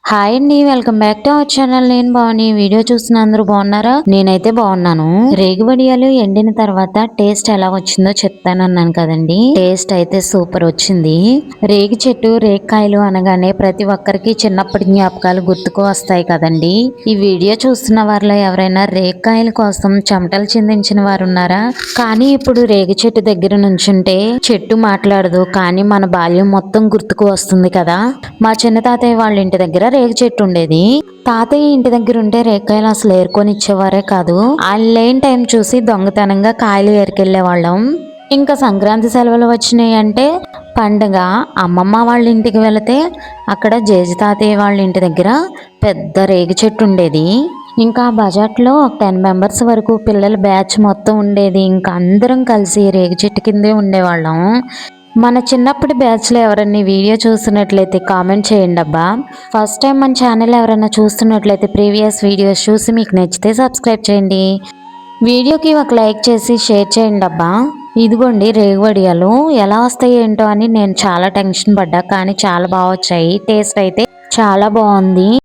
Hi అండి, welcome back to our channel. నేను బాగుని video చూస్తున్న అందరూ బాగున్నారా? నేనైతే బాగున్నాను. రేగు వడియాలు ఎండిన తర్వాత టేస్ట్ ఎలా వచ్చిందో చెప్తానన్నాను కదండి. టేస్ట్ అయితే సూపర్ వచ్చింది. రేగి చెట్టు రేగికాయలు అనగానే ప్రతి ఒక్కరికి చిన్నప్పటి జ్ఞాపకాలు గుర్తుకు వస్తాయి కదండి. ఈ వీడియో చూస్తున్న వారిలో ఎవరైనా రేగికాయల కోసం చెమటలు చిందించిన వారు ఉన్నారా? కానీ ఇప్పుడు రేగి చెట్టు దగ్గర నుంచుంటే చెట్టు మాట్లాడదు, కానీ మన బాల్యం మొత్తం గుర్తుకు వస్తుంది కదా. మా చిన్న తాతయ్య వాళ్ళ ఇంటి దగ్గర రేగి చెట్టు ఉండేది. తాతయ్య ఇంటి దగ్గర ఉంటే రేగికాయలు అసలు ఏరుకొని ఇచ్చేవారే కాదు. వాళ్ళు లేని టైం చూసి దొంగతనంగా కాయలు ఏరుకెళ్లే వాళ్ళం. ఇంకా సంక్రాంతి సెలవులు వచ్చినాయి అంటే పండుగ. అమ్మమ్మ వాళ్ళ ఇంటికి వెళితే అక్కడ జేజి తాతయ్య వాళ్ళ ఇంటి దగ్గర పెద్ద రేగి చెట్టు ఉండేది. ఇంకా బజార్లో 10 మెంబర్స్ వరకు పిల్లల బ్యాచ్ మొత్తం ఉండేది. ఇంకా అందరం కలిసి రేగి చెట్టు కిందే ఉండేవాళ్ళం. మన చిన్నప్పటి బ్యాచ్లో ఎవరన్నా వీడియో చూస్తున్నట్లయితే కామెంట్ చేయండి అబ్బా. ఫస్ట్ టైం మన ఛానల్ ఎవరైనా చూస్తున్నట్లయితే ప్రీవియస్ వీడియోస్ చూసి మీకు నచ్చితే సబ్స్క్రైబ్ చేయండి. వీడియోకి ఒక లైక్ చేసి షేర్ చేయండి అబ్బా. ఇదిగోండి రేగు వడియాలు ఎలా వస్తాయి ఏంటో అని నేను చాలా టెన్షన్ పడ్డా, కానీ చాలా బాగా వచ్చాయి. టేస్ట్ అయితే చాలా బాగుంది.